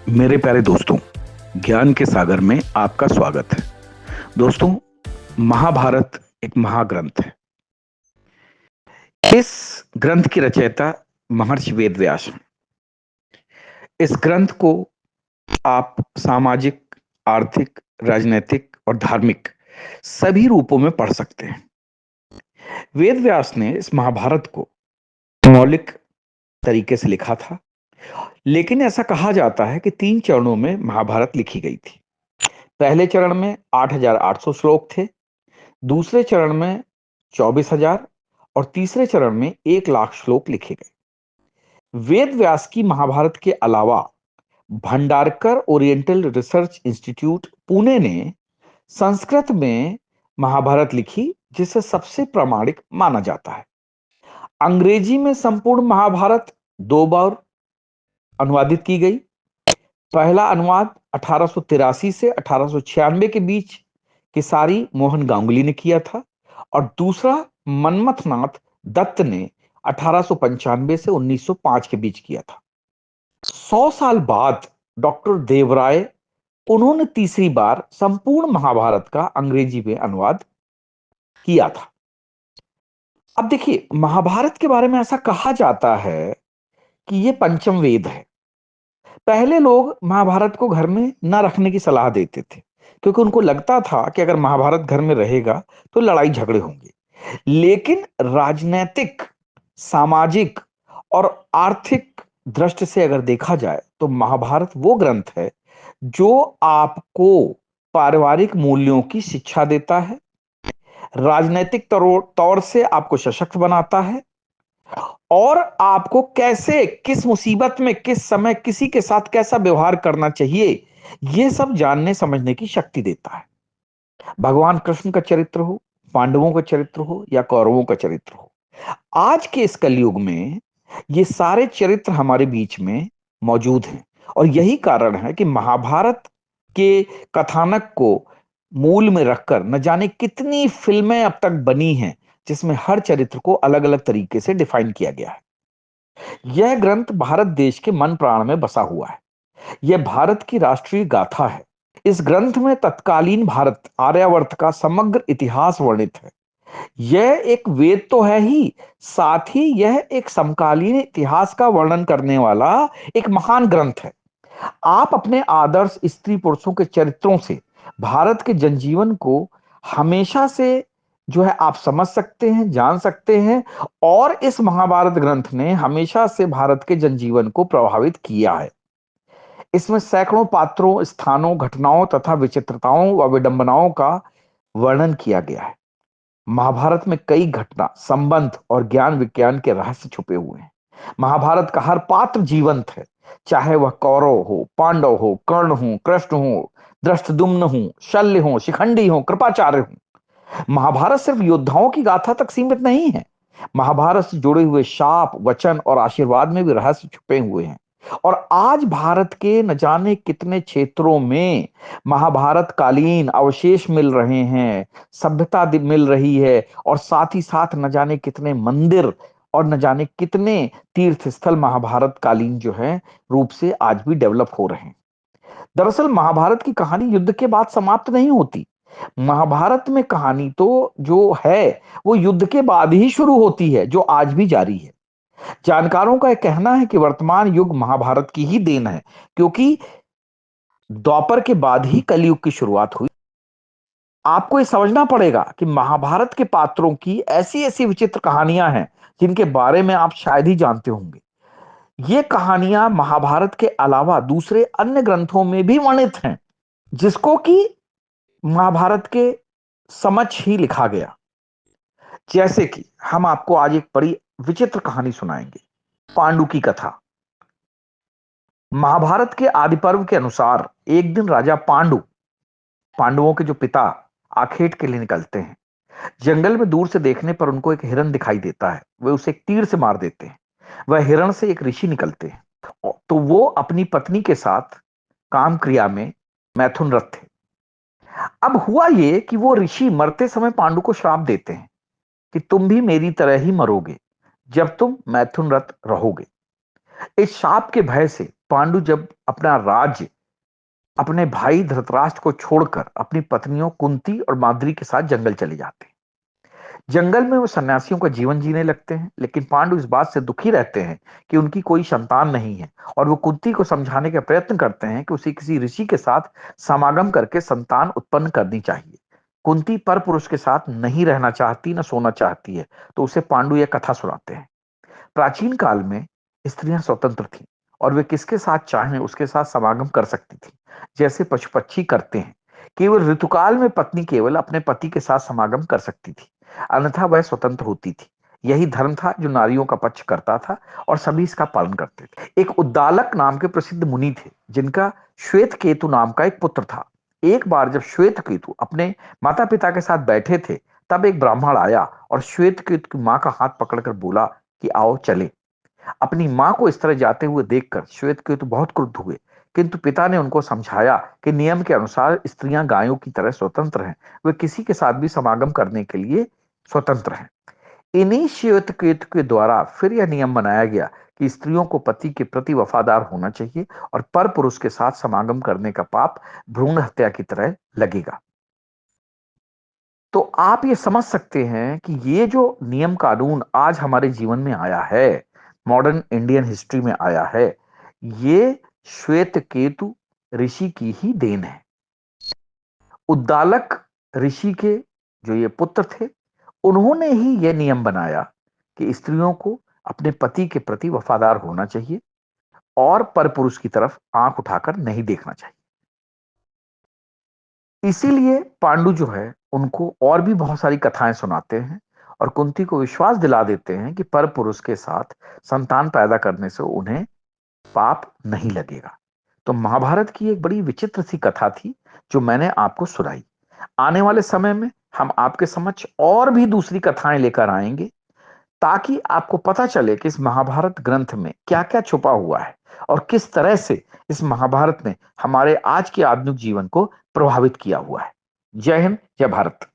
मेरे प्यारे दोस्तों, ज्ञान के सागर में आपका स्वागत है। दोस्तों, महाभारत एक महाग्रंथ है। इस ग्रंथ की रचयिता महर्षि वेदव्यास हैं। इस ग्रंथ को आप सामाजिक, आर्थिक, राजनैतिक और धार्मिक सभी रूपों में पढ़ सकते हैं। वेदव्यास ने इस महाभारत को मौलिक तरीके से लिखा था, लेकिन ऐसा कहा जाता है कि 3 चरणों में महाभारत लिखी गई थी। पहले चरण में 8,800 श्लोक थे, दूसरे चरण में 24,000 और तीसरे चरण में 1,00,000 श्लोक लिखे गए। वेद व्यास की महाभारत के अलावा Bhandarkar oriental research institute Pune ने संस्कृत में महाभारत लिखी, जिसे सबसे प्रामाणिक माना जाता है। अंग्रेजी में संपूर्ण महाभारत 2 बार अनुवादित की गई। पहला अनुवाद 1883 से 1896 के बीच केसारी मोहन गांगुली ने किया था और दूसरा मनमथनाथ दत्त ने 1895 से 1905 के बीच किया था। 100 साल बाद डॉक्टर देवराय उन्होंने तीसरी बार संपूर्ण महाभारत का अंग्रेजी में अनुवाद किया था। अब देखिए, महाभारत के बारे में ऐसा कहा जाता है कि यह पंचम वेद है। पहले लोग महाभारत को घर में न रखने की सलाह देते थे, क्योंकि उनको लगता था कि अगर महाभारत घर में रहेगा तो लड़ाई झगड़े होंगे। लेकिन राजनैतिक, सामाजिक और आर्थिक दृष्टि से अगर देखा जाए तो महाभारत वो ग्रंथ है जो आपको पारिवारिक मूल्यों की शिक्षा देता है, राजनैतिक तौर से आपको सशक्त बनाता है और आपको कैसे, किस मुसीबत में, किस समय किसी के साथ कैसा व्यवहार करना चाहिए, यह सब जानने समझने की शक्ति देता है। भगवान कृष्ण का चरित्र हो, पांडवों का चरित्र हो या कौरवों का चरित्र हो, आज के इस कलयुग में ये सारे चरित्र हमारे बीच में मौजूद हैं। और यही कारण है कि महाभारत के कथानक को मूल में रखकर न जाने कितनी फिल्में अब तक बनी हैं, जिसमें हर चरित्र को अलग अलग तरीके से डिफाइन किया गया है। यह ग्रंथ भारत देश के मन प्राण में बसा हुआ है। यह भारत की राष्ट्रीय गाथा है। इस ग्रंथ में तत्कालीन भारत, आर्यावर्त का समग्र इतिहास वर्णित है। यह एक वेद तो है ही, साथ ही यह एक समकालीन इतिहास का वर्णन करने वाला एक महान ग्रंथ है। आप अपने आदर्श स्त्री पुरुषों के चरित्रों से भारत के जनजीवन को हमेशा से जो है आप समझ सकते हैं, जान सकते हैं। और इस महाभारत ग्रंथ ने हमेशा से भारत के जनजीवन को प्रभावित किया है। इसमें सैकड़ों पात्रों, स्थानों, घटनाओं तथा विचित्रताओं व विडंबनाओं का वर्णन किया गया है। महाभारत में कई घटना, संबंध और ज्ञान विज्ञान के रहस्य छुपे हुए हैं। महाभारत का हर पात्र जीवंत है, चाहे वह कौरव हो, पांडव हो, कर्ण हो, कृष्ण हो, धृष्टद्युम्न हो, शल्य हो, शिखंडी हो, कृपाचार्य हो। महाभारत सिर्फ योद्धाओं की गाथा तक सीमित नहीं है। महाभारत से जुड़े हुए शाप, वचन और आशीर्वाद में भी रहस्य छुपे हुए हैं। और आज भारत के न जाने कितने क्षेत्रों में महाभारत कालीन अवशेष मिल रहे हैं, सभ्यता मिल रही है, और साथ ही साथ न जाने कितने मंदिर और न जाने कितने तीर्थ स्थल महाभारत कालीन जो है रूप से आज भी डेवलप हो रहे हैं। दरअसल महाभारत की कहानी युद्ध के बाद समाप्त नहीं होती। महाभारत में कहानी तो जो है वो युद्ध के बाद ही शुरू होती है, जो आज भी जारी है। जानकारों का यह कहना है कि वर्तमान युग महाभारत की ही देन है, क्योंकि द्वापर के बाद ही कलयुग की शुरुआत हुई। आपको ये समझना पड़ेगा कि महाभारत के पात्रों की ऐसी ऐसी विचित्र कहानियां हैं जिनके बारे में आप शायद ही जानते होंगे। ये कहानियां महाभारत के अलावा दूसरे अन्य ग्रंथों में भी वर्णित हैं, जिसको कि महाभारत के समझ ही लिखा गया। जैसे कि हम आपको आज एक बड़ी विचित्र कहानी सुनाएंगे, पांडु की कथा। महाभारत के आदि पर्व के अनुसार एक दिन राजा पांडु, पांडवों के जो पिता, आखेट के लिए निकलते हैं। जंगल में दूर से देखने पर उनको एक हिरण दिखाई देता है। वे उसे एक तीर से मार देते हैं। वह हिरण से एक ऋषि निकलते हैं, तो वो अपनी पत्नी के साथ काम क्रिया में मैथुनरत थे। अब हुआ ये कि वो ऋषि मरते समय पांडु को श्राप देते हैं कि तुम भी मेरी तरह ही मरोगे जब तुम मैथुनरत रहोगे। इस शाप के भय से पांडु जब अपना राज्य अपने भाई धृतराष्ट्र को छोड़कर अपनी पत्नियों कुंती और माद्री के साथ जंगल चले जाते हैं। जंगल में वो सन्यासियों का जीवन जीने लगते हैं, लेकिन पांडु इस बात से दुखी रहते हैं कि उनकी कोई संतान नहीं है, और वो कुंती को समझाने का प्रयत्न करते हैं कि उसे किसी ऋषि के साथ समागम करके संतान उत्पन्न करनी चाहिए। कुंती पर पुरुष के साथ नहीं रहना चाहती, न सोना चाहती है, तो उसे पांडु यह कथा सुनाते हैं। प्राचीन काल में स्त्रियां स्वतंत्र थीं और वे किसके साथ चाहें उसके साथ समागम कर सकती थी, जैसे पशु पक्षी करते हैं। केवल ऋतुकाल में पत्नी केवल अपने पति के साथ समागम कर सकती थी, अन्यथा वह स्वतंत्र होती थी। यही धर्म था जो नारियों का पक्ष करता था, और सभी इसका पालन करते थे। एक उद्दालक नाम के प्रसिद्ध मुनि थे, जिनका श्वेत केतु नाम का एक पुत्र था। एक बार जब श्वेत केतु अपने माता पिता के साथ बैठे थे, तब एक ब्राह्मण आया और श्वेत केतु की मां का हाथ पकड़कर बोला कि आओ चले। अपनी मां को इस तरह जाते हुए देखकर श्वेतकेतु बहुत क्रुद्ध हुए, किंतु पिता ने उनको समझाया कि नियम के अनुसार स्त्रियां गायों की तरह स्वतंत्र हैं, वे किसी के साथ भी समागम करने के लिए स्वतंत्र हैं। इन्हीं श्वेतकेतु के द्वारा फिर यह नियम बनाया गया कि स्त्रियों को पति के प्रति वफादार होना चाहिए, और पर पुरुष के साथ समागम करने का पाप भ्रूण हत्या की तरह लगेगा। तो आप ये समझ सकते हैं कि ये जो नियम कानून आज हमारे जीवन में आया है, मॉडर्न इंडियन हिस्ट्री में आया है, ये श्वेत केतु ऋषि की ही देन है। उद्दालक ऋषि के जो ये पुत्र थे, उन्होंने ही यह नियम बनाया कि स्त्रियों को अपने पति के प्रति वफादार होना चाहिए और परपुरुष की तरफ आंख उठाकर नहीं देखना चाहिए। इसीलिए पांडु जो है उनको और भी बहुत सारी कथाएं सुनाते हैं और कुंती को विश्वास दिला देते हैं कि पर पुरुष के साथ संतान पैदा करने से उन्हें पाप नहीं लगेगा। तो महाभारत की एक बड़ी विचित्र सी कथा थी जो मैंने आपको सुनाई। आने वाले समय में हम आपके समक्ष और भी दूसरी कथाएं लेकर आएंगे, ताकि आपको पता चले कि इस महाभारत ग्रंथ में क्या क्या छुपा हुआ है और किस तरह से इस महाभारत ने हमारे आज के आधुनिक जीवन को प्रभावित किया हुआ है। जय हिंद, जय भारत।